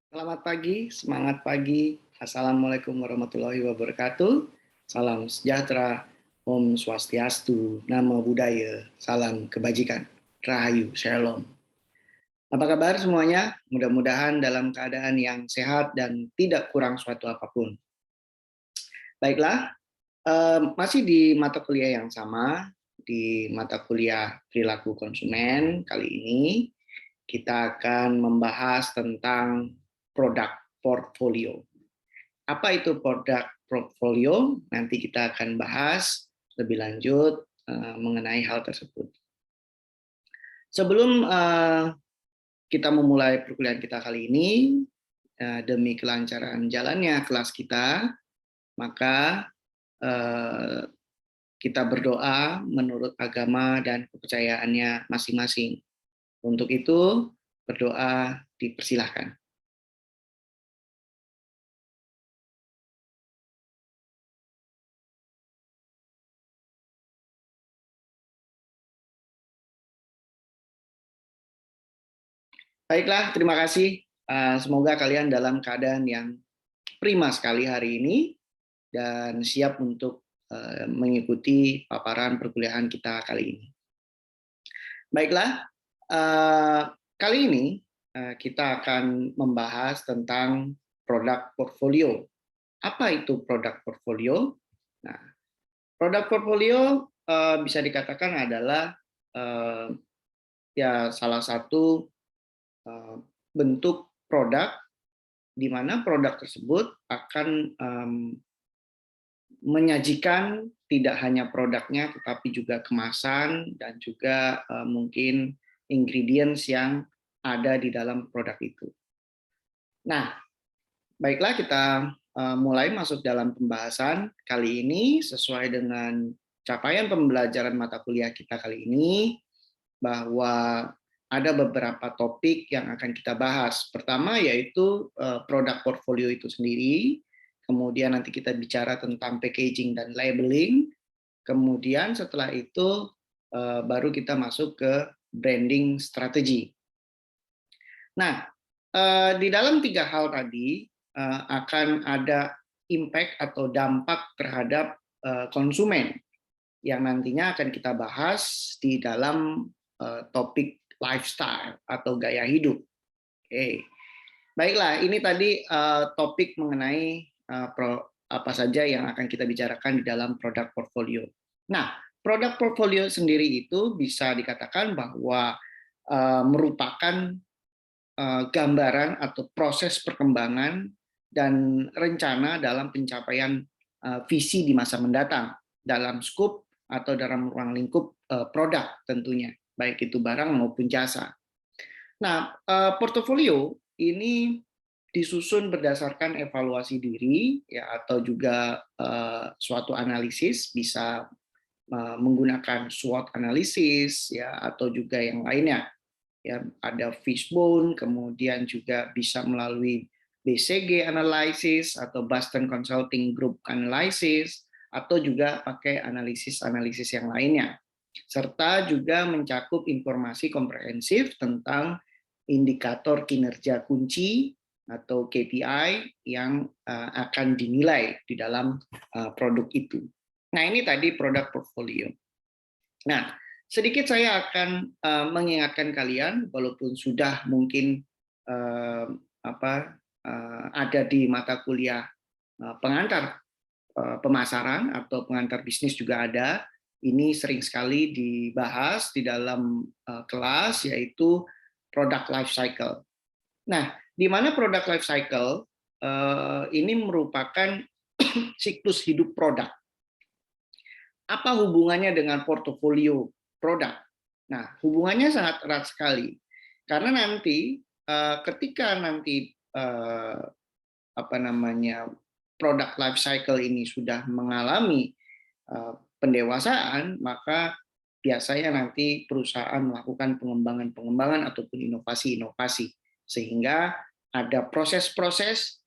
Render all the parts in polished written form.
Selamat pagi, semangat pagi. Assalamualaikum warahmatullahi wabarakatuh. Salam sejahtera, Om Swastiastu, Namo Buddhaya, salam kebajikan, Rahayu, Shalom. Apa kabar semuanya? Mudah-mudahan dalam keadaan yang sehat dan tidak kurang suatu apapun. Baiklah, masih di mata kuliah yang sama, di mata kuliah perilaku konsumen. Kali ini kita akan membahas tentang produk portfolio. Apa itu produk portfolio? Nanti kita akan bahas lebih lanjut mengenai hal tersebut. Sebelum kita memulai perkuliahan kita kali ini, demi kelancaran jalannya kelas kita, maka kita berdoa menurut agama dan kepercayaannya masing-masing. Untuk itu, berdoa dipersilahkan. Baiklah, terima kasih. Semoga kalian dalam keadaan yang prima sekali hari ini dan siap untuk mengikuti paparan perkuliahan kita kali ini. Baiklah, kali ini kita akan membahas tentang produk portfolio. Apa itu produk portfolio? Nah, produk portfolio bisa dikatakan adalah ya salah satu bentuk produk di mana produk tersebut akan menyajikan tidak hanya produknya tetapi juga kemasan dan juga mungkin ingredients yang ada di dalam produk itu. Nah, baiklah kita mulai masuk dalam pembahasan kali ini sesuai dengan capaian pembelajaran mata kuliah kita kali ini, bahwa ada beberapa topik yang akan kita bahas. Pertama yaitu produk portfolio itu sendiri, kemudian nanti kita bicara tentang packaging dan labeling, kemudian setelah itu baru kita masuk ke branding strategi. Nah, di dalam tiga hal tadi akan ada impact atau dampak terhadap konsumen yang nantinya akan kita bahas di dalam topik lifestyle atau gaya hidup. Oke, baiklah. Ini tadi topik mengenai apa saja yang akan kita bicarakan di dalam produk portfolio. Nah, produk portfolio sendiri itu bisa dikatakan bahwa merupakan gambaran atau proses perkembangan dan rencana dalam pencapaian visi di masa mendatang dalam skop atau dalam ruang lingkup produk tentunya, baik itu barang maupun jasa. Nah, portofolio ini disusun berdasarkan evaluasi diri ya atau juga suatu analisis, bisa menggunakan SWOT analisis ya atau juga yang lainnya. Ya, ada fishbone, kemudian juga bisa melalui BCG analysis atau Boston Consulting Group analysis, atau juga pakai analisis-analisis yang lainnya. Serta juga mencakup informasi komprehensif tentang indikator kinerja kunci atau KPI yang akan dinilai di dalam produk itu. Nah, ini tadi produk portfolio. Nah, sedikit saya akan mengingatkan kalian, walaupun sudah mungkin ada di mata kuliah pengantar pemasaran atau pengantar bisnis juga ada. Ini sering sekali dibahas di dalam kelas, yaitu product life cycle. Nah, di mana product life cycle ini merupakan siklus hidup produk. Apa hubungannya dengan portofolio produk? Nah, hubungannya sangat erat sekali. Karena nanti ketika nanti produk life cycle ini sudah mengalami pendewasaan, maka biasanya nanti perusahaan melakukan pengembangan-pengembangan ataupun inovasi-inovasi, sehingga ada proses-proses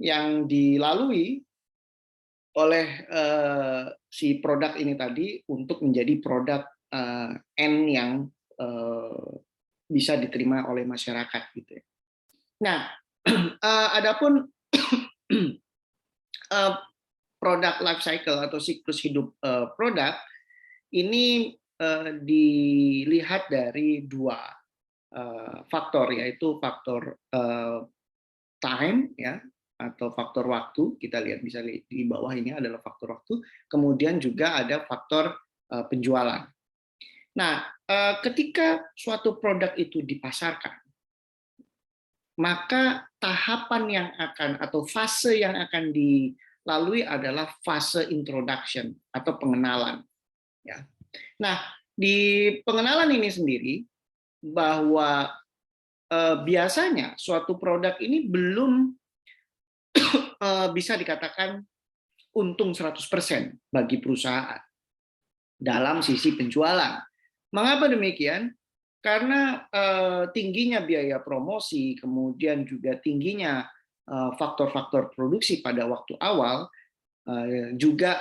yang dilalui oleh si produk ini tadi untuk menjadi produk N yang bisa diterima oleh masyarakat gitu ya. Nah, Adapun produk life cycle atau siklus hidup produk ini dilihat dari dua faktor, yaitu faktor time ya, atau faktor waktu. Kita lihat bisa di bawah ini adalah faktor waktu. Kemudian juga ada faktor penjualan. Nah, ketika suatu produk itu dipasarkan, maka tahapan yang akan atau fase yang akan dilalui adalah fase introduction atau pengenalan. Ya. Nah, di pengenalan ini sendiri bahwa biasanya suatu produk ini belum bisa dikatakan untung 100% bagi perusahaan dalam sisi penjualan. Mengapa demikian? Karena tingginya biaya promosi, kemudian juga tingginya faktor-faktor produksi pada waktu awal, juga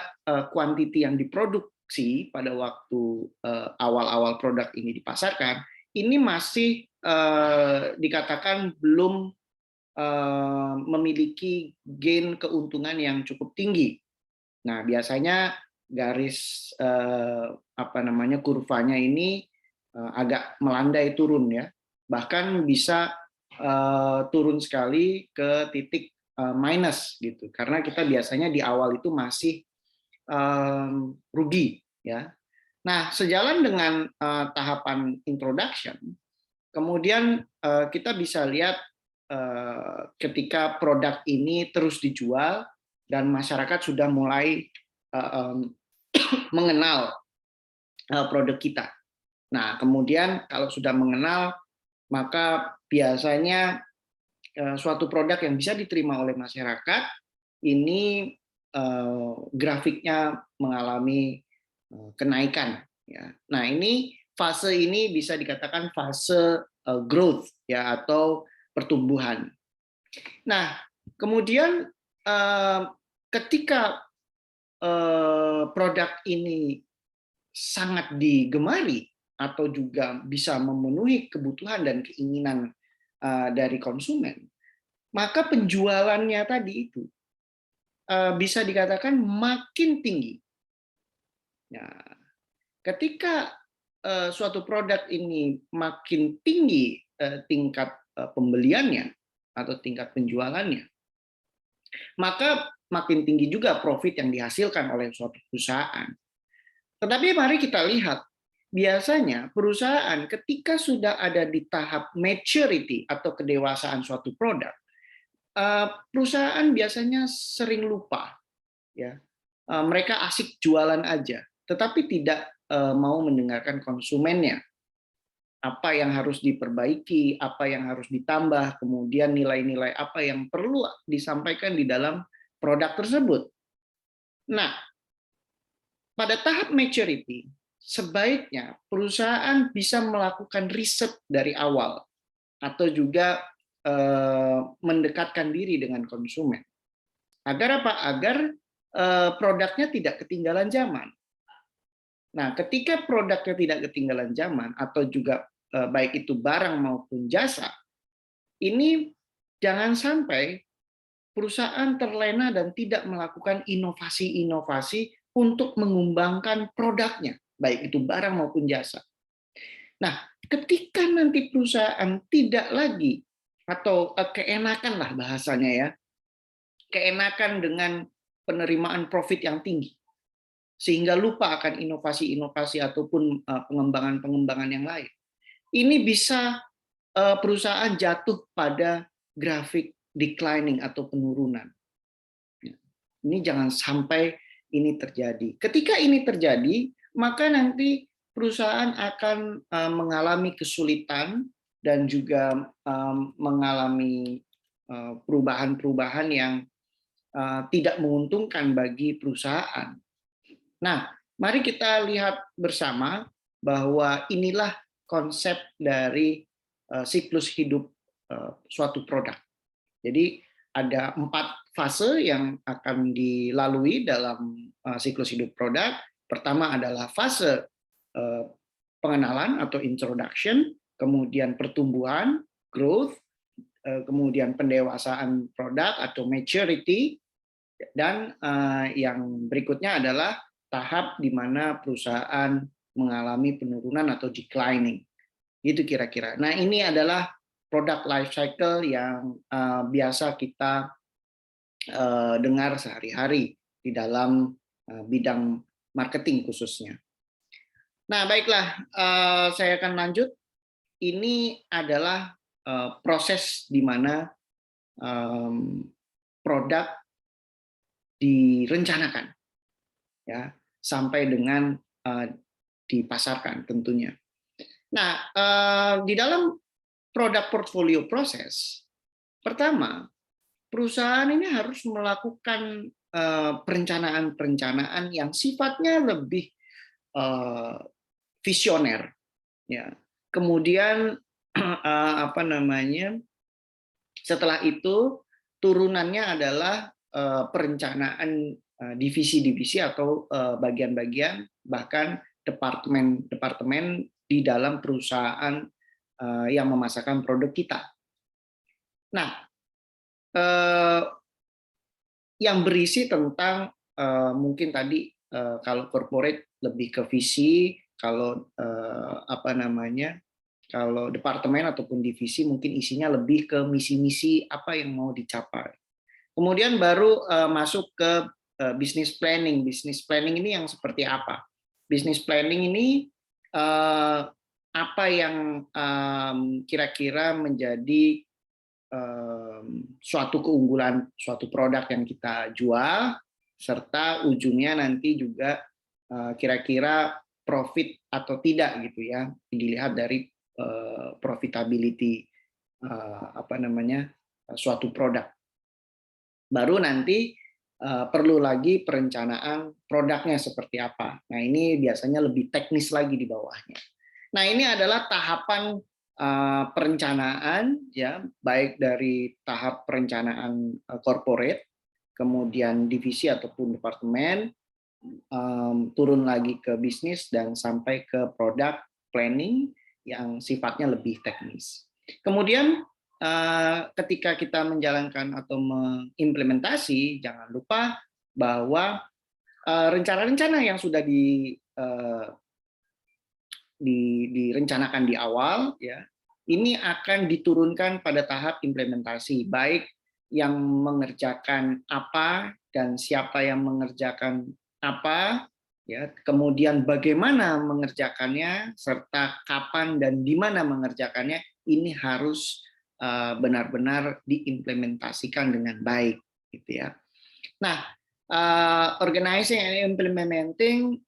kuantiti yang diproduksi pada waktu awal-awal produk ini dipasarkan, ini masih dikatakan belum memiliki gain keuntungan yang cukup tinggi. Nah, biasanya garis kurvanya ini agak melandai turun ya, bahkan bisa turun sekali ke titik minus gitu, karena kita biasanya di awal itu masih rugi ya. Nah, sejalan dengan tahapan introduction, kemudian kita bisa lihat ketika produk ini terus dijual dan masyarakat sudah mulai mengenal produk kita. Nah, kemudian kalau sudah mengenal, maka biasanya suatu produk yang bisa diterima oleh masyarakat ini grafiknya mengalami kenaikan. Ya. Nah, ini fase ini bisa dikatakan fase growth ya, atau pertumbuhan. Nah, kemudian ketika produk ini sangat digemari atau juga bisa memenuhi kebutuhan dan keinginan dari konsumen, maka penjualannya tadi itu bisa dikatakan makin tinggi. Nah, ketika suatu produk ini makin tinggi tingkat pembeliannya atau tingkat penjualannya, maka makin tinggi juga profit yang dihasilkan oleh suatu perusahaan. Tetapi mari kita lihat, biasanya perusahaan ketika sudah ada di tahap maturity atau kedewasaan suatu produk, perusahaan biasanya sering lupa, ya. Mereka asik jualan aja, tetapi tidak mau mendengarkan konsumennya. Apa yang harus diperbaiki, apa yang harus ditambah, kemudian nilai-nilai apa yang perlu disampaikan di dalam produk tersebut. Nah, pada tahap maturity, sebaiknya perusahaan bisa melakukan riset dari awal atau juga mendekatkan diri dengan konsumen. Agar apa? Agar produknya tidak ketinggalan zaman. Nah, ketika produknya tidak ketinggalan zaman atau juga baik itu barang maupun jasa, ini jangan sampai perusahaan terlena dan tidak melakukan inovasi-inovasi untuk mengembangkan produknya, baik itu barang maupun jasa. Nah, ketika nanti perusahaan tidak lagi, atau keenakan lah bahasanya ya, keenakan dengan penerimaan profit yang tinggi, sehingga lupa akan inovasi-inovasi ataupun pengembangan-pengembangan yang lain. Ini bisa perusahaan jatuh pada grafik declining atau penurunan. Ini jangan sampai ini terjadi. Ketika ini terjadi, maka nanti perusahaan akan mengalami kesulitan dan juga mengalami perubahan-perubahan yang tidak menguntungkan bagi perusahaan. Nah, mari kita lihat bersama bahwa inilah konsep dari siklus hidup suatu produk. Jadi ada 4 fase yang akan dilalui dalam siklus hidup produk. Pertama adalah fase pengenalan atau introduction, kemudian pertumbuhan, growth, kemudian pendewasaan produk atau maturity, dan yang berikutnya adalah tahap di mana perusahaan mengalami penurunan atau declining. Gitu kira-kira. Nah, ini adalah product life cycle yang biasa kita dengar sehari-hari di dalam bidang marketing khususnya. Nah, baiklah, saya akan lanjut. Ini adalah proses di mana produk direncanakan, ya, sampai dengan dipasarkan tentunya. Nah, di dalam produk portfolio proses, pertama, perusahaan ini harus melakukan perencanaan-perencanaan yang sifatnya lebih visioner, ya. Kemudian apa namanya? Setelah itu turunannya adalah perencanaan divisi-divisi atau bagian-bagian, bahkan departemen-departemen di dalam perusahaan yang memasarkan produk kita. Nah, yang berisi tentang mungkin tadi kalau corporate lebih ke visi, kalau apa namanya, kalau departemen ataupun divisi mungkin isinya lebih ke misi-misi apa yang mau dicapai. Kemudian baru masuk ke business planning. Business planning ini yang seperti apa? Business planning ini apa yang kira-kira menjadi suatu keunggulan suatu produk yang kita jual, serta ujungnya nanti juga kira-kira profit atau tidak gitu ya, dilihat dari profitability apa namanya suatu produk. Baru nanti perlu lagi perencanaan produknya seperti apa. Nah, ini biasanya lebih teknis lagi di bawahnya. Nah, ini adalah tahapan perencanaan, ya, baik dari tahap perencanaan corporate, kemudian divisi ataupun departemen, turun lagi ke bisnis dan sampai ke product planning yang sifatnya lebih teknis. Kemudian ketika kita menjalankan atau mengimplementasi, jangan lupa bahwa rencana-rencana yang sudah direncanakan di awal, ya, ini akan diturunkan pada tahap implementasi, baik yang mengerjakan apa dan siapa yang mengerjakan apa, ya, kemudian bagaimana mengerjakannya, serta kapan dan di mana mengerjakannya, ini harus benar-benar diimplementasikan dengan baik, gitu ya. Nah, organizing and implementing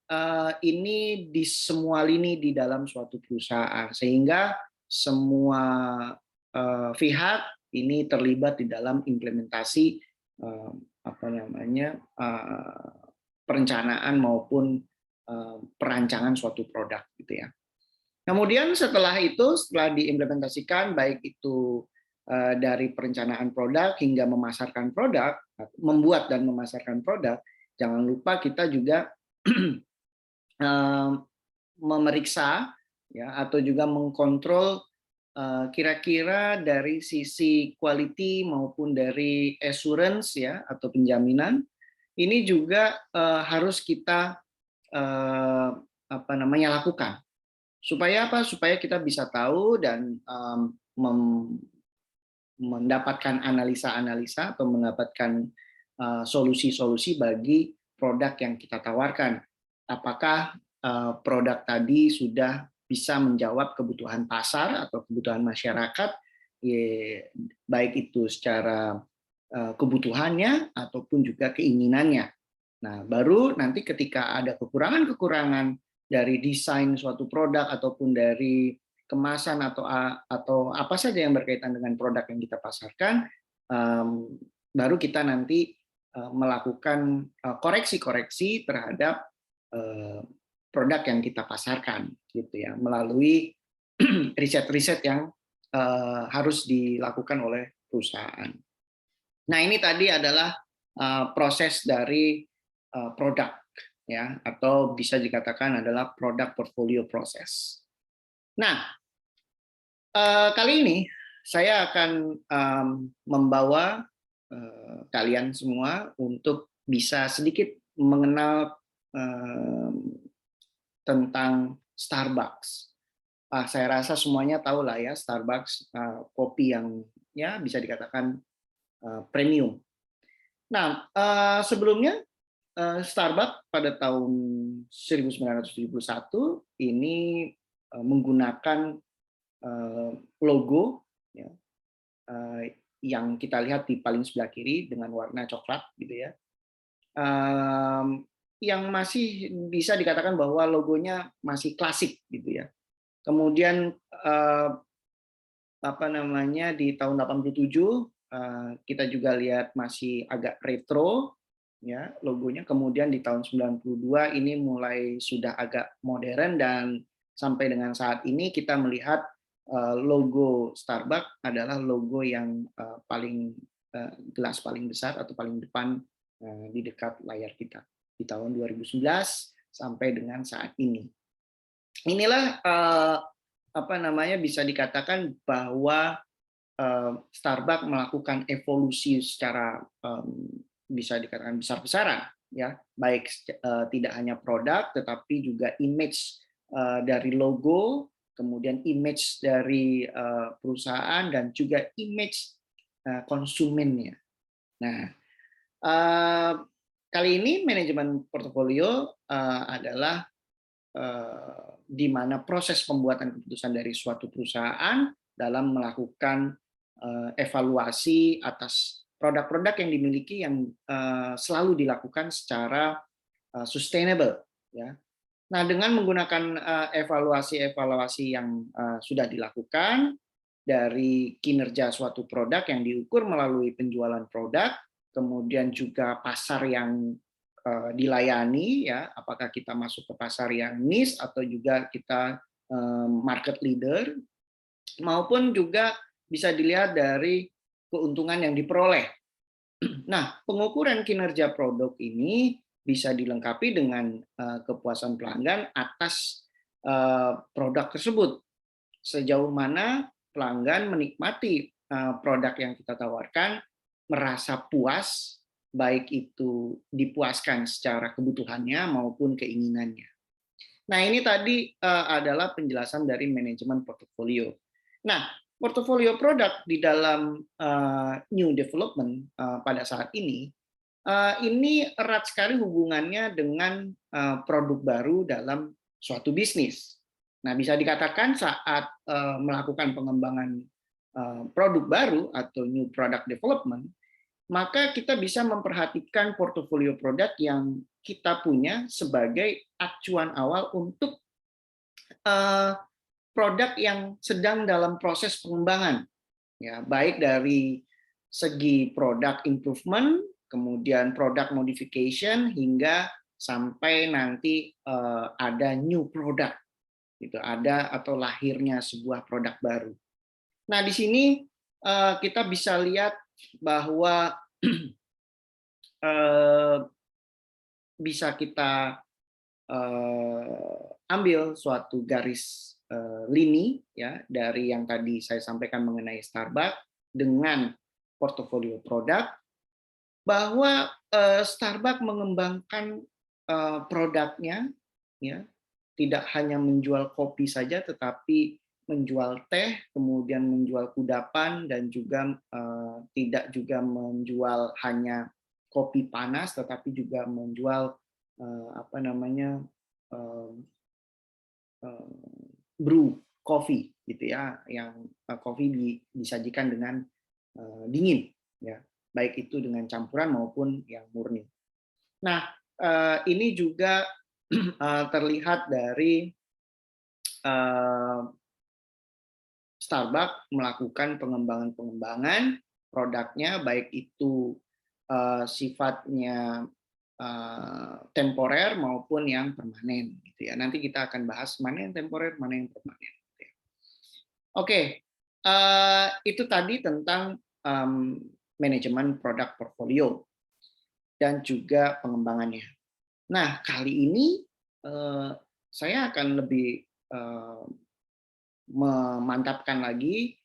ini di semua lini di dalam suatu perusahaan, sehingga semua pihak ini terlibat di dalam implementasi apa namanya perencanaan maupun perancangan suatu produk, gitu ya. Kemudian setelah itu, setelah diimplementasikan, baik itu dari perencanaan produk hingga memasarkan produk, membuat dan memasarkan produk, jangan lupa kita juga memeriksa, ya, atau juga mengkontrol kira-kira dari sisi quality maupun dari assurance, ya, atau penjaminan, ini juga harus kita apa namanya lakukan. Supaya apa? Supaya kita bisa tahu dan mendapatkan analisa-analisa atau mendapatkan solusi-solusi bagi produk yang kita tawarkan. Apakah produk tadi sudah bisa menjawab kebutuhan pasar atau kebutuhan masyarakat, baik itu secara kebutuhannya ataupun juga keinginannya. Nah, baru nanti ketika ada kekurangan-kekurangan dari desain suatu produk ataupun dari kemasan atau apa saja yang berkaitan dengan produk yang kita pasarkan, baru kita nanti melakukan koreksi-koreksi terhadap produk yang kita pasarkan, gitu ya, melalui riset-riset yang harus dilakukan oleh perusahaan. Nah, ini tadi adalah proses dari produk, ya, atau bisa dikatakan adalah product portfolio process. Nah, kali ini saya akan membawa kalian semua untuk bisa sedikit mengenal tentang Starbucks. Saya rasa semuanya tahu lah ya, Starbucks kopi yang ya bisa dikatakan premium. Nah, sebelumnya Starbucks pada tahun 1971 ini menggunakan logo ya, yang kita lihat di paling sebelah kiri dengan warna coklat gitu ya. Yang masih bisa dikatakan bahwa logonya masih klasik gitu ya. Kemudian apa namanya di tahun 87 kita juga lihat masih agak retro ya logonya. Kemudian di tahun 92 ini mulai sudah agak modern, dan sampai dengan saat ini kita melihat logo Starbucks adalah logo yang paling gelas paling besar atau paling depan di dekat layar kita di tahun 2011 sampai dengan saat ini. Inilah apa namanya bisa dikatakan bahwa Starbucks melakukan evolusi secara bisa dikatakan besar-besaran ya, baik tidak hanya produk tetapi juga image dari logo, kemudian image dari perusahaan, dan juga image konsumennya. Nah, kali ini manajemen portofolio adalah di mana proses pembuatan keputusan dari suatu perusahaan dalam melakukan evaluasi atas produk-produk yang dimiliki yang selalu dilakukan secara sustainable ya. Nah, dengan menggunakan evaluasi-evaluasi yang sudah dilakukan dari kinerja suatu produk yang diukur melalui penjualan produk, kemudian juga pasar yang dilayani ya, apakah kita masuk ke pasar yang niche atau juga kita market leader, maupun juga bisa dilihat dari keuntungan yang diperoleh. Nah, pengukuran kinerja produk ini bisa dilengkapi dengan kepuasan pelanggan atas produk tersebut. Sejauh mana pelanggan menikmati produk yang kita tawarkan, merasa puas, baik itu dipuaskan secara kebutuhannya maupun keinginannya. Nah, ini tadi adalah penjelasan dari manajemen portofolio. Nah, portofolio produk di dalam new development pada saat ini erat sekali hubungannya dengan produk baru dalam suatu bisnis. Nah, bisa dikatakan saat melakukan pengembangan produk baru atau new product development, maka kita bisa memperhatikan portofolio produk yang kita punya sebagai acuan awal untuk produk yang sedang dalam proses pengembangan, ya, baik dari segi product improvement, kemudian product modification, hingga sampai nanti ada new product, gitu, ada atau lahirnya sebuah produk baru. Nah, di sini kita bisa lihat bahwa bisa kita ambil suatu garis lini ya dari yang tadi saya sampaikan mengenai Starbucks dengan portofolio produk, bahwa Starbucks mengembangkan produknya ya, tidak hanya menjual kopi saja tetapi menjual teh, kemudian menjual kudapan, dan juga tidak juga menjual hanya kopi panas tetapi juga menjual apa namanya brew coffee gitu ya, yang kopi disajikan dengan dingin ya, baik itu dengan campuran maupun yang murni. Nah, ini juga terlihat dari Starbucks melakukan pengembangan produknya, baik itu sifatnya temporer maupun yang permanen gitu ya. Nanti kita akan bahas mana yang temporer, mana yang permanen. Oke, itu tadi tentang manajemen produk portfolio dan juga pengembangannya. Nah, kali ini saya akan lebih memantapkan lagi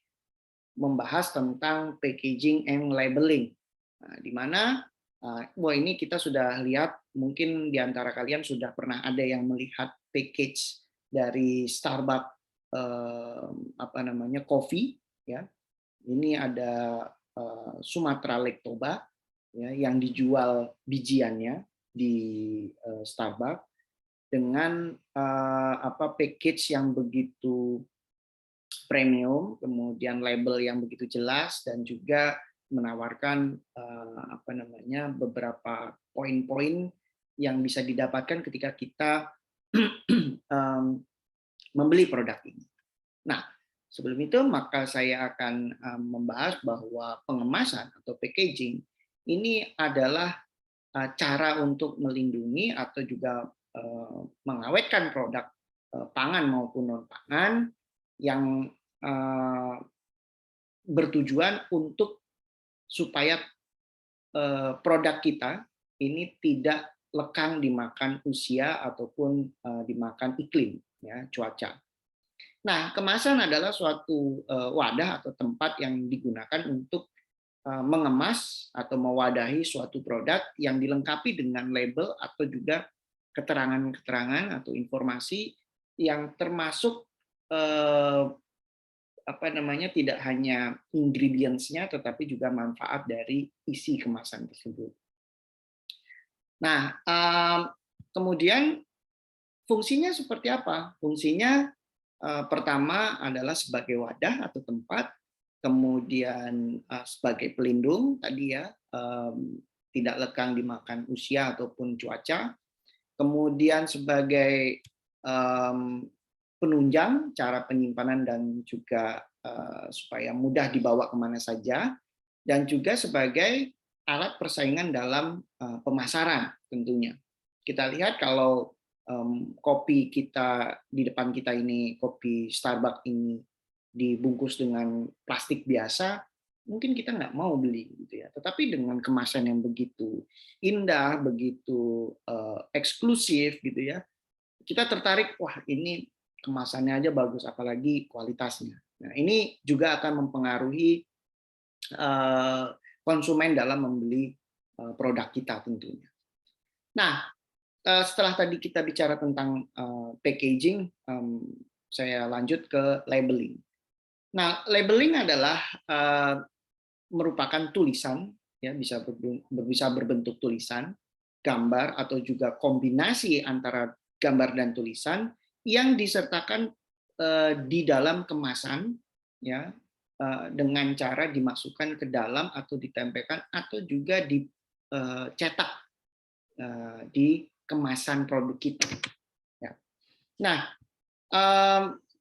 membahas tentang packaging and labeling. Nah, di mana ini kita sudah lihat, mungkin di antara kalian sudah pernah ada yang melihat package dari Starbucks coffee ya. Ini ada Sumatra Lektoba ya, yang dijual bijiannya di Starbucks dengan package yang begitu premium, kemudian label yang begitu jelas, dan juga menawarkan beberapa poin-poin yang bisa didapatkan ketika kita membeli produk ini. Nah, sebelum itu maka saya akan membahas bahwa pengemasan atau packaging ini adalah cara untuk melindungi atau juga mengawetkan produk pangan maupun non pangan yang bertujuan untuk supaya produk kita ini tidak lekang dimakan usia ataupun dimakan iklim ya, cuaca. Nah, kemasan adalah suatu wadah atau tempat yang digunakan untuk mengemas atau mewadahi suatu produk yang dilengkapi dengan label atau juga keterangan-keterangan atau informasi yang termasuk tidak hanya ingredients-nya tetapi juga manfaat dari isi kemasan tersebut. Nah, kemudian fungsinya seperti apa? Fungsinya pertama adalah sebagai wadah atau tempat, kemudian sebagai pelindung tadi ya, tidak lekang dimakan usia ataupun cuaca, kemudian sebagai penunjang cara penyimpanan dan juga supaya mudah dibawa kemana saja, dan juga sebagai alat persaingan dalam pemasaran tentunya. Kita lihat kalau kopi kita di depan kita ini, kopi Starbucks ini dibungkus dengan plastik biasa, mungkin kita nggak mau beli gitu ya. Tetapi dengan kemasan yang begitu indah, begitu eksklusif gitu ya, kita tertarik, wah ini kemasannya aja bagus, apalagi kualitasnya. Nah, ini juga akan mempengaruhi konsumen dalam membeli produk kita tentunya. Nah, setelah tadi kita bicara tentang packaging, saya lanjut ke labeling. Nah, labeling adalah merupakan tulisan, ya bisa berbentuk tulisan, gambar atau juga kombinasi antara gambar dan tulisan yang disertakan di dalam kemasan, ya dengan cara dimasukkan ke dalam atau ditempelkan atau juga dicetak di kemasan produk kita. Ya. Nah,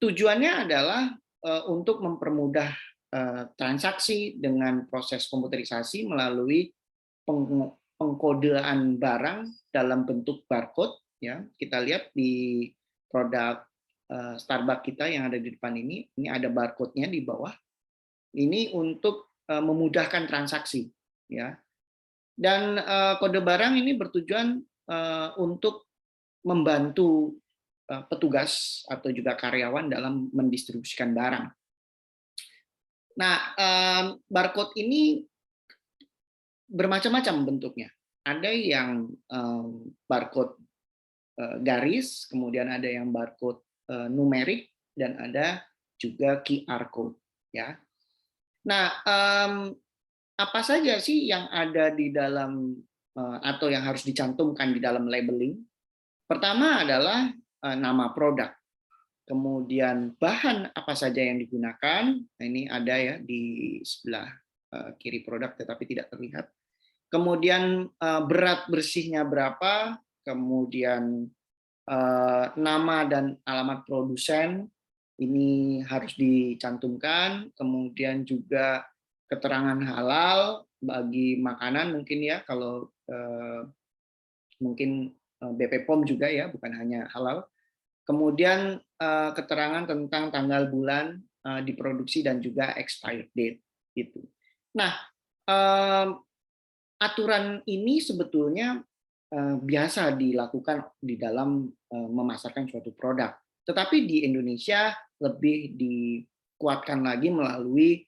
tujuannya adalah untuk mempermudah transaksi dengan proses komputerisasi melalui pengkodean barang dalam bentuk barcode. Ya, kita lihat di produk Starbucks kita yang ada di depan ini ada barcode-nya di bawah. Ini untuk memudahkan transaksi, ya. Dan kode barang ini bertujuan untuk membantu petugas atau juga karyawan dalam mendistribusikan barang. Nah, barcode ini bermacam-macam bentuknya. Ada yang barcode garis, kemudian ada yang barcode numerik, dan ada juga QR code. Ya. Nah, apa saja sih yang ada di dalam atau yang harus dicantumkan di dalam labeling? Pertama adalah nama produk, kemudian bahan apa saja yang digunakan. Nah, ini ada ya di sebelah kiri produk tetapi tidak terlihat. Kemudian berat bersihnya berapa, kemudian nama dan alamat produsen ini harus dicantumkan, kemudian juga keterangan halal bagi makanan mungkin ya, kalau mungkin BP POM juga ya, bukan hanya halal. Kemudian keterangan tentang tanggal bulan diproduksi dan juga expired date gitu. Nah, aturan ini sebetulnya biasa dilakukan di dalam memasarkan suatu produk. Tetapi di Indonesia lebih dikuatkan lagi melalui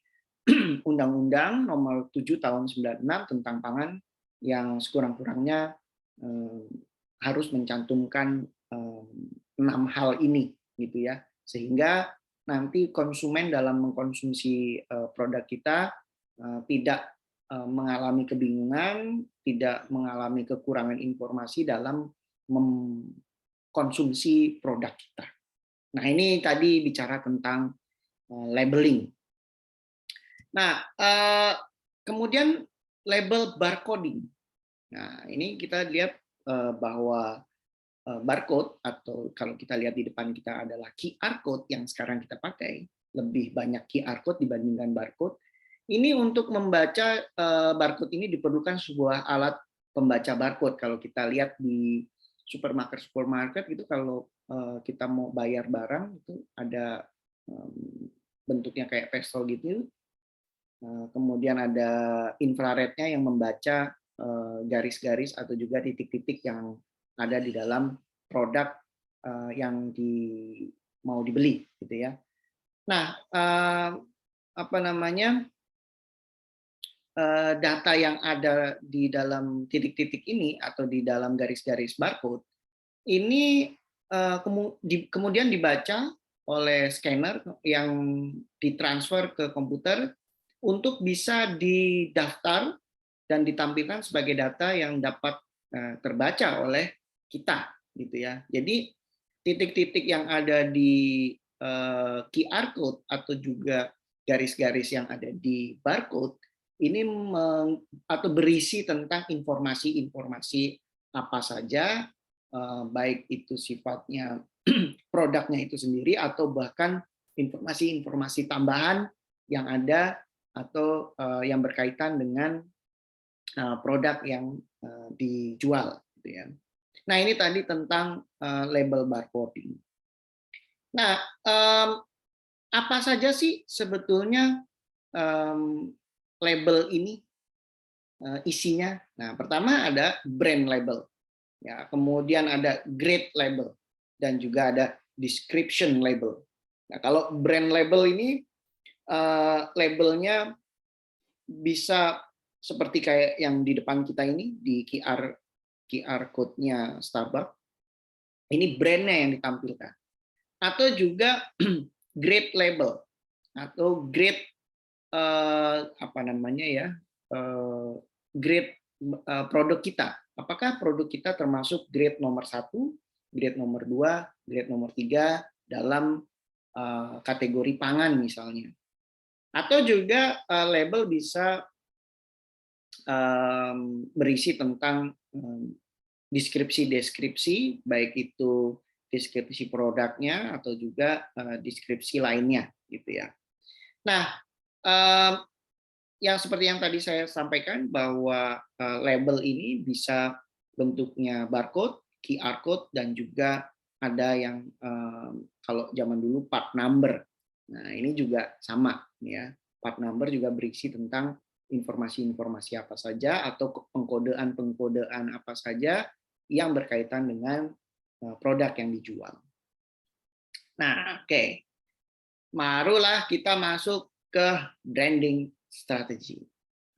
Undang-Undang Nomor 7 Tahun 96 tentang pangan yang sekurang-kurangnya harus mencantumkan 6 hal ini gitu ya, sehingga nanti konsumen dalam mengkonsumsi produk kita tidak mengalami kebingungan, tidak mengalami kekurangan informasi dalam mengkonsumsi produk kita. Nah, ini tadi bicara tentang labeling. Nah, kemudian label barcoding. Nah, ini kita lihat bahwa barcode, atau kalau kita lihat di depan kita adalah QR code yang sekarang kita pakai, lebih banyak QR code dibandingkan barcode. Ini untuk membaca barcode ini diperlukan sebuah alat pembaca barcode. Kalau kita lihat di supermarket itu, kalau kita mau bayar barang itu ada bentuknya kayak pistol gitu. Kemudian ada infrarednya yang membaca garis-garis atau juga titik-titik yang ada di dalam produk yang mau dibeli, gitu ya. Nah, apa namanya, data yang ada di dalam titik-titik ini atau di dalam garis-garis barcode ini kemudian dibaca oleh scanner yang ditransfer ke komputer untuk bisa didaftar dan ditampilkan sebagai data yang dapat terbaca oleh kita, gitu ya. Jadi titik-titik yang ada di QR code atau juga garis-garis yang ada di barcode ini atau berisi tentang informasi-informasi apa saja, baik itu sifatnya produknya itu sendiri atau bahkan informasi-informasi tambahan yang ada atau yang berkaitan dengan produk yang dijual, gitu ya. Nah, ini tadi tentang label barcoding. Nah, apa saja sih sebetulnya label ini isinya? Nah, pertama ada brand label, ya, kemudian ada grade label, dan juga ada description label. Nah, kalau brand label ini labelnya bisa seperti kayak yang di depan kita ini, di QR code-nya Starbucks. Ini brandnya yang ditampilkan. Atau juga grade label atau grade apa namanya ya, grade produk kita. Apakah produk kita termasuk grade nomor 1, grade nomor 2, grade nomor 3 dalam kategori pangan misalnya. Atau juga label bisa berisi tentang deskripsi-deskripsi, baik itu deskripsi produknya atau juga deskripsi lainnya, gitu ya. Nah, yang seperti yang tadi saya sampaikan bahwa label ini bisa bentuknya barcode, QR code, dan juga ada yang kalau zaman dulu part number. Nah, ini juga sama ya. Part number juga berisi tentang informasi-informasi apa saja atau pengkodean-pengkodean apa saja yang berkaitan dengan produk yang dijual. Nah, oke. Barulah kita masuk ke branding strategi.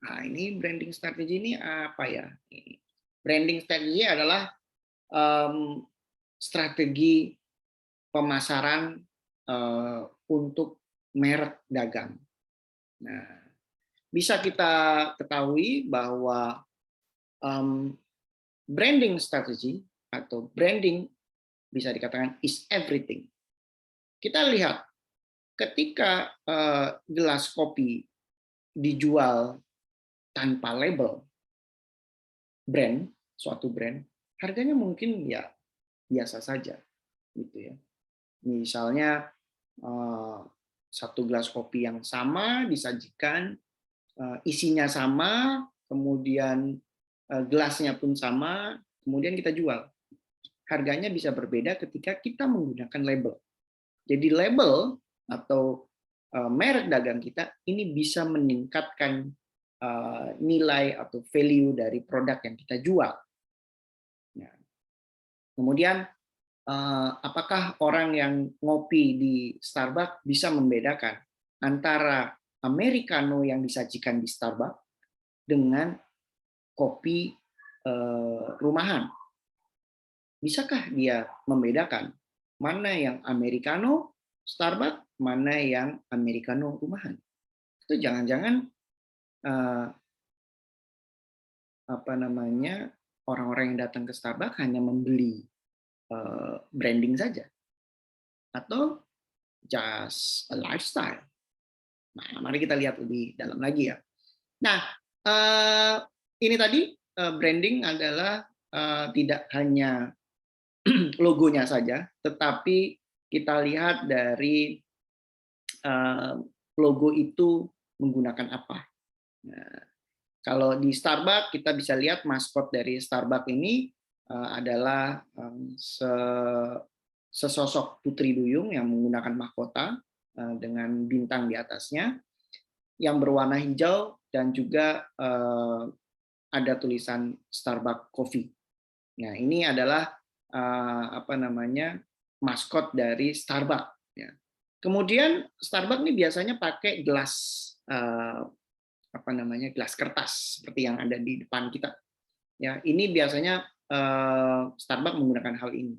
Nah, ini branding strategi ini apa ya? Branding strategi adalah strategi pemasaran untuk merek dagang. Nah, bisa kita ketahui bahwa branding strategi atau branding bisa dikatakan is everything. Kita lihat ketika gelas kopi dijual tanpa label brand, suatu brand, harganya mungkin ya biasa saja, gitu ya. Misalnya satu gelas kopi yang sama disajikan, isinya sama, kemudian gelasnya pun sama, kemudian kita jual. Harganya bisa berbeda ketika kita menggunakan label. Jadi label atau merek dagang kita ini bisa meningkatkan nilai atau value dari produk yang kita jual. Nah, kemudian apakah orang yang ngopi di Starbucks bisa membedakan antara americano yang disajikan di Starbucks dengan kopi rumahan. Bisakah dia membedakan mana yang americano Starbucks, mana yang americano rumahan? Itu jangan-jangan orang-orang yang datang ke Starbucks hanya membeli branding saja, atau just a lifestyle. Nah, mari kita lihat lebih dalam lagi ya. Nah, ini tadi branding adalah tidak hanya logonya saja, tetapi kita lihat dari logo itu menggunakan apa. Nah, kalau di Starbucks kita bisa lihat maskot dari Starbucks ini adalah sesosok putri duyung yang menggunakan mahkota dengan bintang di atasnya yang berwarna hijau dan juga ada tulisan Starbucks Coffee. Nah, ini adalah maskot dari Starbucks. Ya. Kemudian Starbucks ini biasanya pakai gelas gelas kertas seperti yang ada di depan kita. Ya, ini biasanya Starbucks menggunakan hal ini.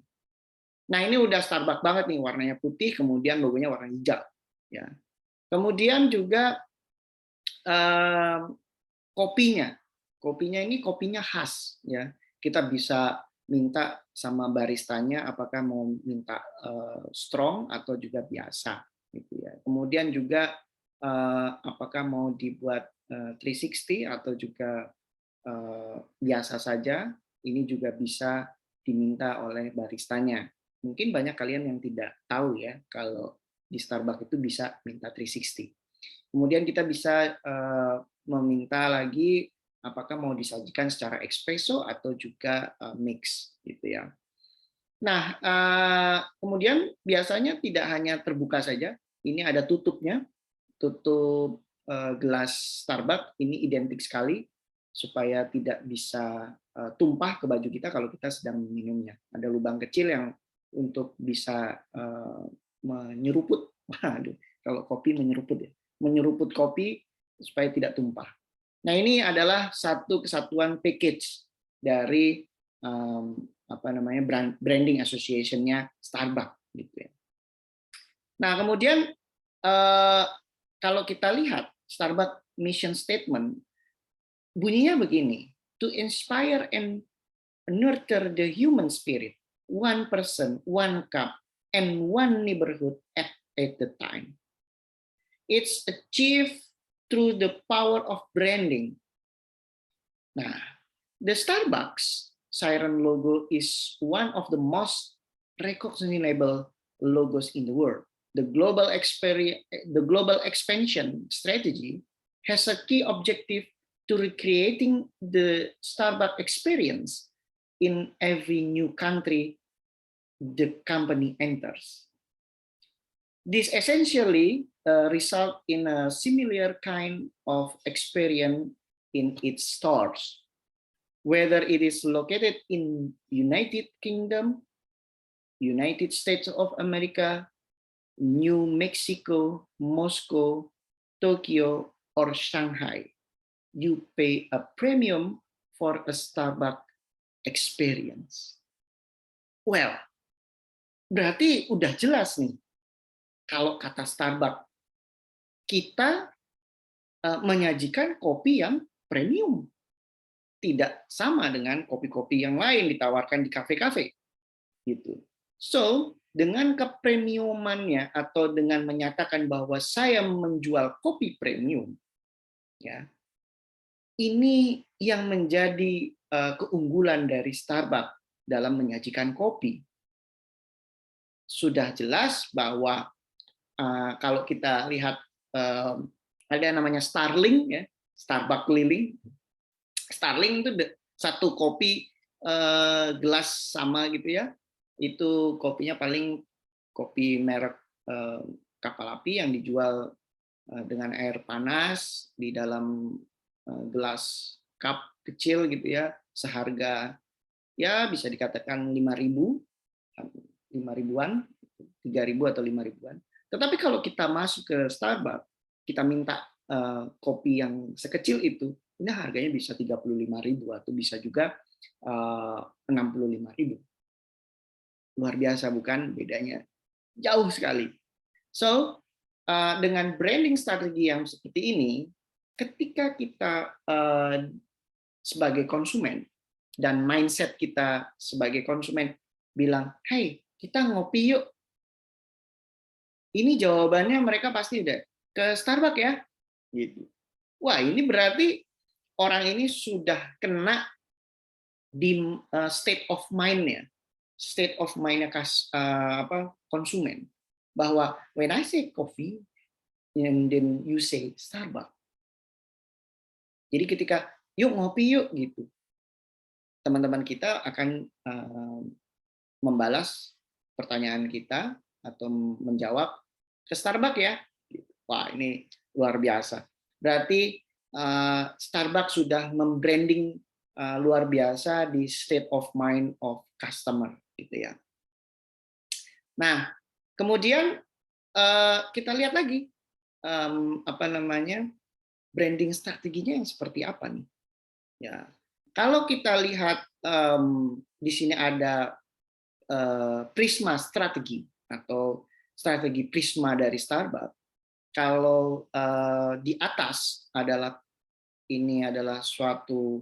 Nah, ini udah Starbucks banget nih, warnanya putih, kemudian logonya warna hijau. Ya. Kemudian juga kopinya ini kopinya khas. Ya, kita bisa minta sama baristanya apakah mau minta strong atau juga biasa. Gitu ya. Kemudian juga apakah mau dibuat 360 atau juga biasa saja, ini juga bisa diminta oleh baristanya. Mungkin banyak kalian yang tidak tahu ya kalau di Starbucks itu bisa minta 360. Kemudian kita bisa meminta lagi apakah mau disajikan secara espresso atau juga mix gitu ya. Nah, kemudian biasanya tidak hanya terbuka saja, ini ada tutupnya. Tutup gelas Starbucks ini identik sekali supaya tidak bisa tumpah ke baju kita kalau kita sedang meminumnya. Ada lubang kecil yang untuk bisa menyeruput. Waduh, kalau kopi menyeruput ya. Menyeruput kopi supaya tidak tumpah. Nah, ini adalah satu kesatuan package dari branding association-nya Starbucks gitu ya. Nah, kemudian kalau kita lihat Starbucks mission statement, bunyinya begini: to inspire and nurture the human spirit, one person, one cup, and one neighborhood at the time. It's achieved through the power of branding. Nah, the Starbucks siren logo is one of the most recognizable logos in the world. The global expansion strategy has a key objective to recreating the Starbucks experience in every new country the company enters. This essentially result in a similar kind of experience in its stores, whether it is located in United Kingdom, United States of America, New Mexico, Moscow, Tokyo, or Shanghai. You pay a premium for a Starbucks experience. Well, berarti udah jelas nih. Kalau kata Starbucks, kita menyajikan kopi yang premium. Tidak sama dengan kopi-kopi yang lain ditawarkan di kafe-kafe. Gitu. So, dengan kepremiumannya atau dengan menyatakan bahwa saya menjual kopi premium, ya, ini yang menjadi keunggulan dari Starbucks dalam menyajikan kopi. Sudah jelas bahwa kalau kita lihat ada yang namanya Starling, ya, Starbucks Keliling. Starling itu satu kopi gelas sama gitu ya. Itu kopinya paling kopi merek kapal api yang dijual dengan air panas di dalam gelas cup kecil gitu ya, seharga ya bisa dikatakan 5.000-an, 3.000 atau 5.000-an. Tetapi kalau kita masuk ke Starbucks, kita minta kopi yang sekecil itu, ini harganya bisa 35.000 atau bisa juga 65.000. Luar biasa bukan bedanya? Jauh sekali. So, dengan branding strategi yang seperti ini, ketika kita sebagai konsumen dan mindset kita sebagai konsumen bilang, "Hey, kita ngopi yuk." Ini jawabannya mereka pasti udah ke Starbucks ya, gitu. Wah, ini berarti orang ini sudah kena di state of mind-nya, konsumen, bahwa when I say coffee and then you say Starbucks. Jadi ketika yuk ngopi yuk gitu, teman-teman kita akan membalas pertanyaan kita atau menjawab ke Starbucks ya. Wah, ini luar biasa. Berarti Starbucks sudah membranding luar biasa di state of mind of customer gitu ya. Nah, kemudian kita lihat lagi branding strateginya yang seperti apa nih? Ya, kalau kita lihat di sini ada Prisma strategi atau strategi Prisma dari Starbucks. Kalau di atas ini adalah suatu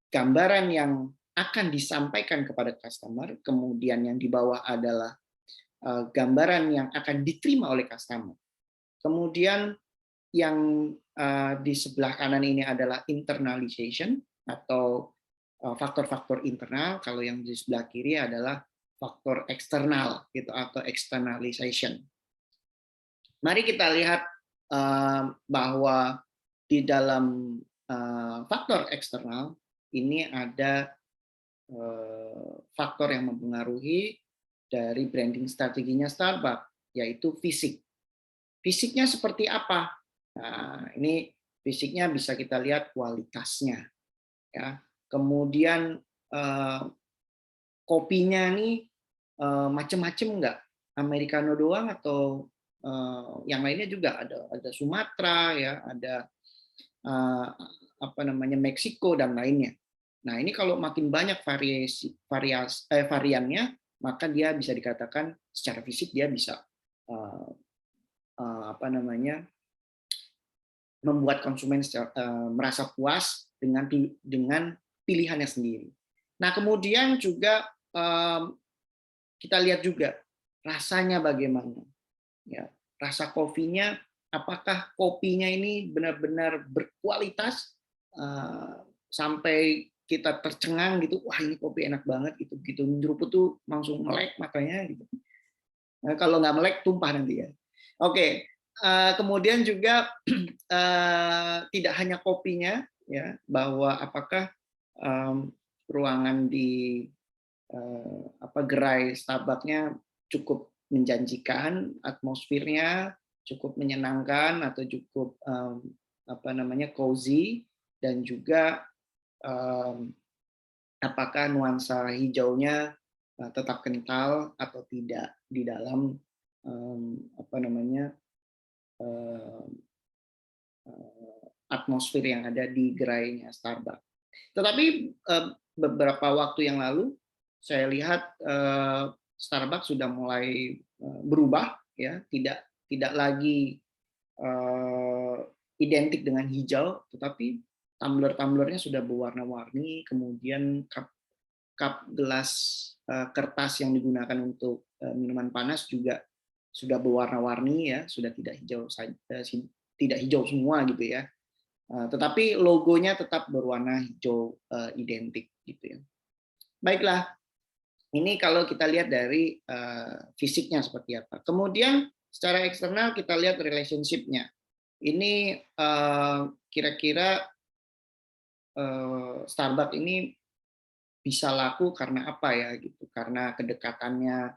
gambaran yang akan disampaikan kepada customer, kemudian yang di bawah adalah gambaran yang akan diterima oleh customer. Kemudian yang di sebelah kanan ini adalah internalization atau faktor-faktor internal, kalau yang di sebelah kiri adalah faktor eksternal gitu atau externalization. Mari kita lihat bahwa di dalam faktor eksternal ini ada faktor yang mempengaruhi dari branding strateginya Starbucks, yaitu fisik. Fisiknya seperti apa? Nah, ini fisiknya bisa kita lihat kualitasnya, ya. Kemudian kopinya nih macam-macam nggak? Americano doang atau yang lainnya juga ada Sumatera ya, ada Meksiko dan lainnya. Nah, ini kalau makin banyak variannya, maka dia bisa dikatakan secara fisik dia bisa membuat konsumen merasa puas dengan pilihannya sendiri. Nah, kemudian juga kita lihat juga rasanya bagaimana. Ya, rasa kopinya, apakah kopinya ini benar-benar berkualitas sampai kita tercengang gitu, wah ini kopi enak banget gitu, begitu nyeruput tuh langsung melek matanya gitu. Nah, kalau nggak melek tumpah nanti ya. Oke, kemudian juga tidak hanya kopinya ya, bahwa apakah ruangan di gerai Starbucks-nya cukup menjanjikan, atmosfernya cukup menyenangkan atau cukup cozy, dan juga apakah nuansa hijaunya tetap kental atau tidak di dalam atmosfer yang ada di gerainya Starbucks. Tetapi beberapa waktu yang lalu saya lihat Starbucks sudah mulai berubah ya, tidak lagi identik dengan hijau, tetapi tumbler-tumblernya sudah berwarna-warni, kemudian cup gelas kertas yang digunakan untuk minuman panas juga sudah berwarna-warni ya, sudah tidak hijau semua gitu ya. Tetapi logonya tetap berwarna hijau identik gitu ya. Baiklah, ini kalau kita lihat dari fisiknya seperti apa. Kemudian secara eksternal kita lihat relationship-nya. Ini kira-kira Starbucks ini bisa laku karena apa ya gitu? Karena kedekatannya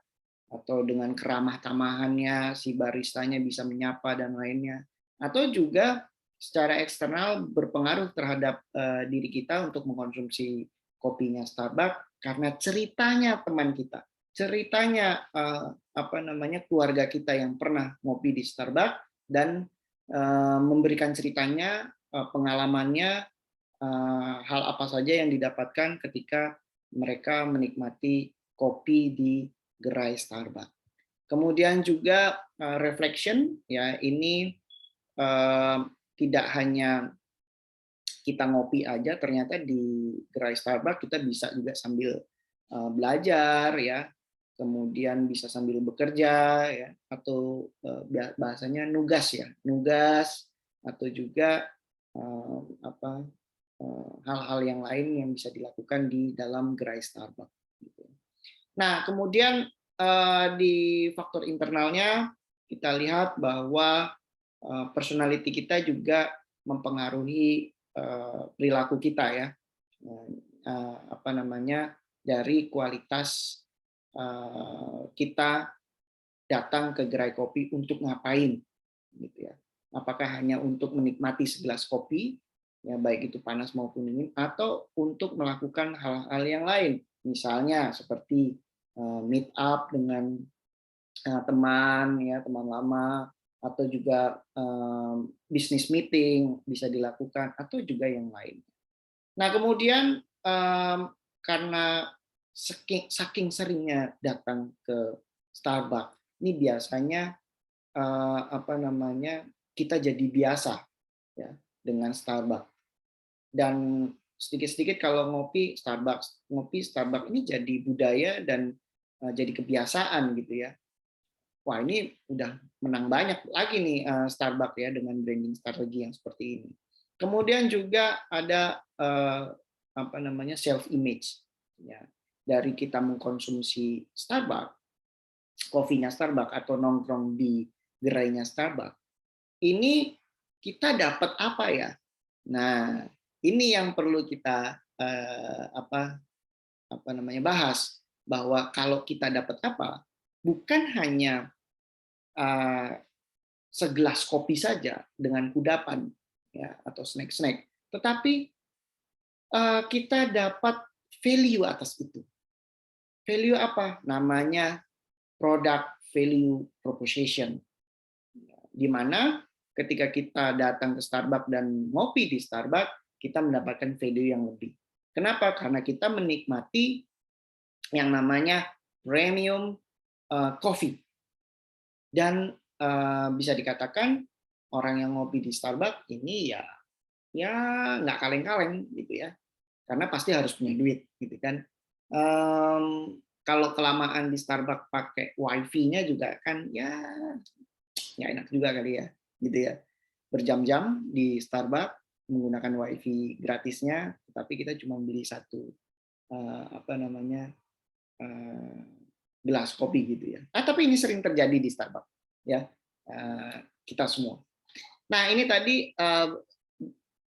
atau dengan keramah tamahannya, si baristanya bisa menyapa dan lainnya. Atau juga secara eksternal berpengaruh terhadap diri kita untuk mengkonsumsi kopinya Starbucks karena ceritanya teman kita, ceritanya keluarga kita yang pernah ngopi di Starbucks dan memberikan ceritanya, pengalamannya, hal apa saja yang didapatkan ketika mereka menikmati kopi di gerai Starbucks. Kemudian juga reflection, ya ini tidak hanya kita ngopi aja, ternyata di gerai Starbucks kita bisa juga sambil belajar, ya, kemudian bisa sambil bekerja, ya, atau bahasanya nugas, ya, nugas, atau juga apa, hal-hal yang lain yang bisa dilakukan di dalam gerai Starbucks. Gitu. Nah, kemudian di faktor internalnya kita lihat bahwa personality kita juga mempengaruhi perilaku kita, ya, apa namanya, dari kualitas kita datang ke gerai kopi untuk ngapain, gitu ya. Apakah hanya untuk menikmati segelas kopi, ya baik itu panas maupun dingin, atau untuk melakukan hal-hal yang lain, misalnya seperti meet up dengan teman, ya, teman lama, atau juga bisnis meeting bisa dilakukan, atau juga yang lain. Nah, kemudian karena saking seringnya datang ke Starbucks, ini biasanya apa namanya, kita jadi biasa, ya, dengan Starbucks. Dan sedikit-sedikit kalau ngopi Starbucks ini jadi budaya dan jadi kebiasaan, gitu ya. Wah, ini udah menang banyak lagi nih Starbucks, ya, dengan branding strategi yang seperti ini. Kemudian juga ada apa namanya, self image, ya. Dari kita mengkonsumsi Starbucks, kopinya Starbucks atau nongkrong di gerainya Starbucks, ini kita dapat apa, ya? Nah, ini yang perlu kita apa namanya, bahas, bahwa kalau kita dapat apa, bukan hanya segelas kopi saja dengan kudapan, ya, atau snack-snack, tetapi kita dapat value atas itu. Value apa? Namanya product value proposition. Di mana ketika kita datang ke Starbucks dan ngopi di Starbucks, kita mendapatkan value yang lebih. Kenapa? Karena kita menikmati yang namanya premium coffee. Dan bisa dikatakan orang yang ngopi di Starbucks ini ya nggak kaleng-kaleng, gitu ya, karena pasti harus punya duit, gitu kan. Kalau kelamaan di Starbucks pakai wifi-nya juga kan ya nggak enak juga kali, ya, gitu ya. Berjam-jam di Starbucks menggunakan wifi gratisnya, tapi kita cuma beli satu apa namanya, gelas kopi, gitu ya. Tapi ini sering terjadi di Starbucks, ya, kita semua. Nah, ini tadi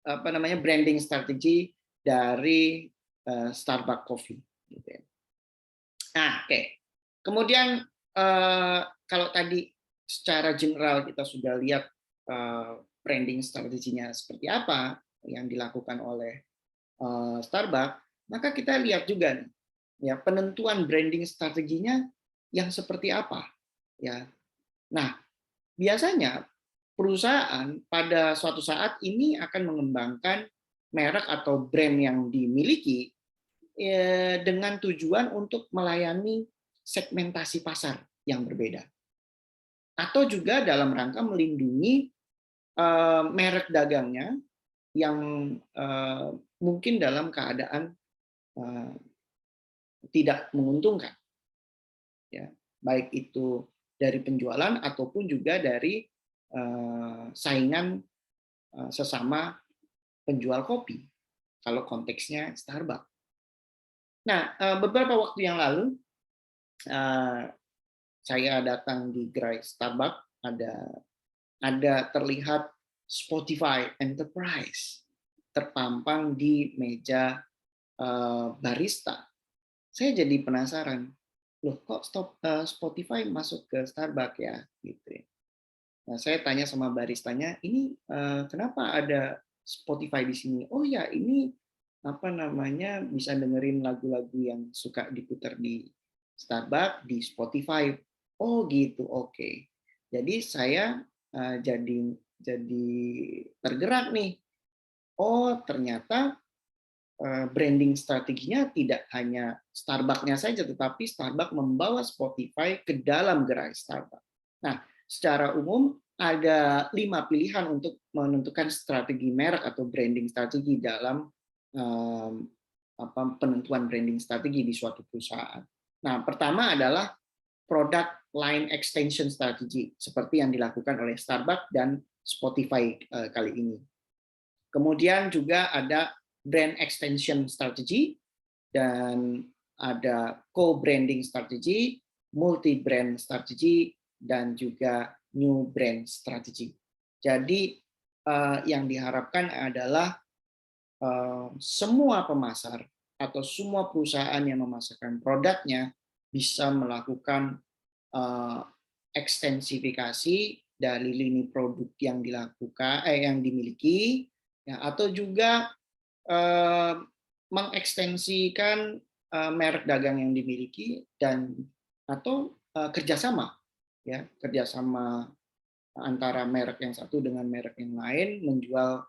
apa namanya, branding strategi dari Starbucks Coffee, gitu ya. Nah, oke. Kemudian kalau tadi secara general kita sudah lihat branding strateginya seperti apa yang dilakukan oleh Starbucks, maka kita lihat juga nih, ya, penentuan branding strateginya yang seperti apa, ya. Nah, biasanya perusahaan pada suatu saat ini akan mengembangkan merek atau brand yang dimiliki dengan tujuan untuk melayani segmentasi pasar yang berbeda, atau juga dalam rangka melindungi merek dagangnya yang mungkin dalam keadaan tidak menguntungkan, ya, baik itu dari penjualan ataupun juga dari saingan sesama penjual kopi kalau konteksnya Starbucks. Nah, beberapa waktu yang lalu saya datang di gerai Starbucks, ada terlihat Spotify Enterprise terpampang di meja barista. Saya jadi penasaran, loh kok Spotify masuk ke Starbucks, ya, gitu. Nah, saya tanya sama baristanya, ini kenapa ada Spotify di sini? Oh ya, ini apa namanya, bisa dengerin lagu-lagu yang suka diputar di Starbucks di Spotify. Oh gitu, oke. Jadi saya jadi jadi tergerak nih. Oh, ternyata branding strateginya tidak hanya Starbucks-nya saja, tetapi Starbucks membawa Spotify ke dalam gerai Starbucks. Nah, secara umum ada 5 pilihan untuk menentukan strategi merek atau branding strategi dalam penentuan branding strategi di suatu perusahaan. Nah, pertama adalah product line extension strategy, seperti yang dilakukan oleh Starbucks dan Spotify kali ini. Kemudian juga ada brand extension strategy, dan ada co-branding strategy, multi-brand strategy, dan juga new brand strategy. Jadi yang diharapkan adalah semua pemasar atau semua perusahaan yang memasarkan produknya bisa melakukan ekstensifikasi dari lini produk yang yang dimiliki, ya, atau juga mengekstensikan merek dagang yang dimiliki, dan atau kerjasama, ya, kerjasama antara merek yang satu dengan merek yang lain menjual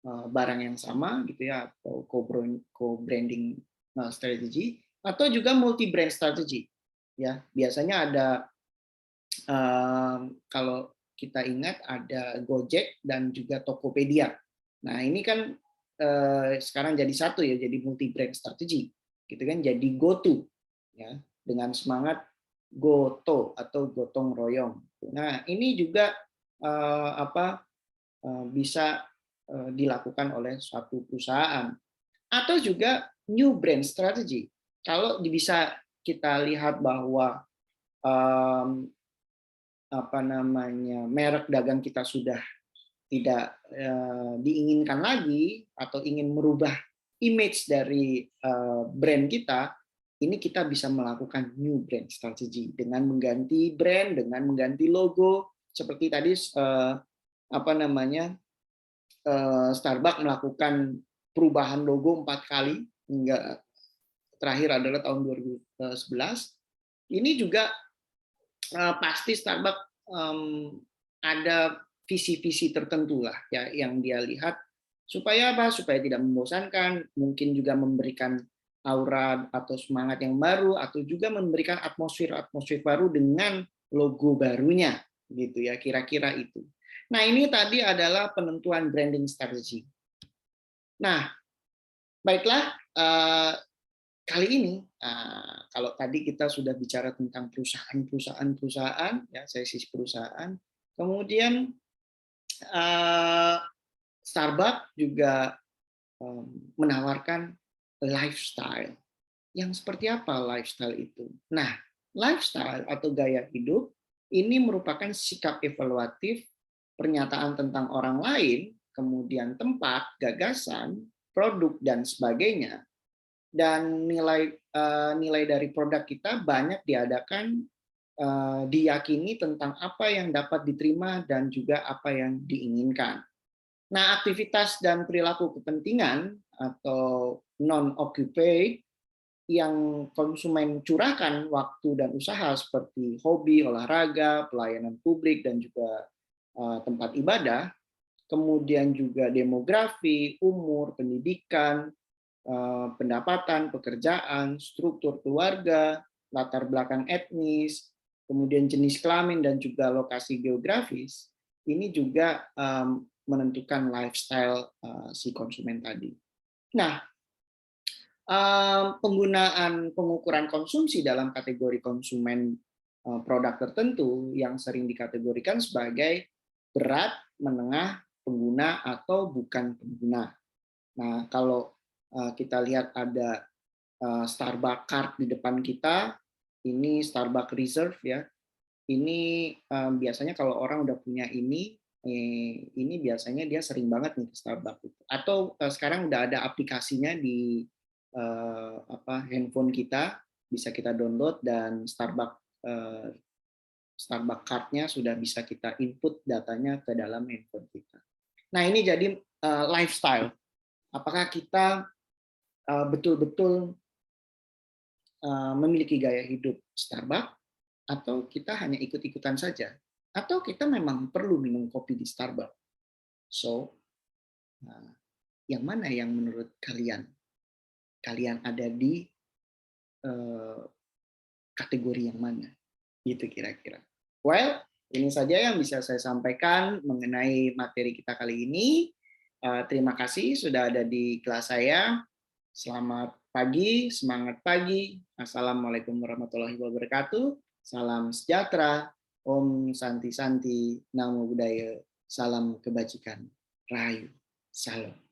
barang yang sama, gitu ya, atau co-branding strategy, atau juga multi brand strategy, ya. Biasanya ada kalau kita ingat ada Gojek dan juga Tokopedia. Nah, ini kan sekarang jadi satu, ya, jadi multi brand strategy, gitu kan, jadi GoTo, ya, dengan semangat GoTo atau gotong royong. Nah, ini juga bisa dilakukan oleh suatu perusahaan, atau juga new brand strategy. Kalau bisa kita lihat bahwa merek dagang kita sudah tidak diinginkan lagi, atau ingin merubah image dari brand kita, ini kita bisa melakukan new brand strategy dengan mengganti brand, dengan mengganti logo, seperti tadi Starbucks melakukan perubahan logo 4 kali, hingga terakhir adalah tahun 2011. Ini juga pasti Starbucks ada visi-visi tertentu lah, ya, yang dia lihat, supaya apa? Supaya tidak membosankan, mungkin juga memberikan aura atau semangat yang baru, atau juga memberikan atmosfer baru dengan logo barunya, gitu ya, kira-kira itu. Nah, ini tadi adalah penentuan branding strategy. Nah, baiklah, kali ini kalau tadi kita sudah bicara tentang perusahaan, ya, saya sisi perusahaan, kemudian Starbucks juga menawarkan lifestyle. Yang seperti apa lifestyle itu? Nah, lifestyle atau gaya hidup ini merupakan sikap evaluatif, pernyataan tentang orang lain, kemudian tempat, gagasan, produk, dan sebagainya. Dan nilai dari produk kita banyak diyakini tentang apa yang dapat diterima dan juga apa yang diinginkan. Nah, aktivitas dan perilaku kepentingan atau non-occupied yang konsumen curahkan waktu dan usaha, seperti hobi, olahraga, pelayanan publik, dan juga tempat ibadah, kemudian juga demografi, umur, pendidikan, pendapatan, pekerjaan, struktur keluarga, latar belakang etnis, kemudian jenis kelamin, dan juga lokasi geografis, ini juga menentukan lifestyle si konsumen tadi. Nah, penggunaan pengukuran konsumsi dalam kategori konsumen produk tertentu yang sering dikategorikan sebagai berat, menengah, pengguna, atau bukan pengguna. Nah, kalau kita lihat ada Starbucks card di depan kita, ini Starbucks Reserve, ya. Ini biasanya kalau orang udah punya ini biasanya dia sering banget nih ke Starbucks. Atau sekarang udah ada aplikasinya di handphone kita, bisa kita download, dan Starbucks card-nya sudah bisa kita input datanya ke dalam handphone kita. Nah, ini jadi lifestyle. Apakah kita betul-betul memiliki gaya hidup Starbucks, atau kita hanya ikut-ikutan saja, atau kita memang perlu minum kopi di Starbucks. So, yang mana yang menurut kalian? Kalian ada di kategori yang mana? Gitu kira-kira. Well, ini saja yang bisa saya sampaikan mengenai materi kita kali ini. Terima kasih sudah ada di kelas saya. Selamat pagi, semangat pagi. Assalamualaikum warahmatullahi wabarakatuh. Salam sejahtera. Om Santi Santi, Namo Buddhaya. Salam kebajikan. Rahayu. Salam.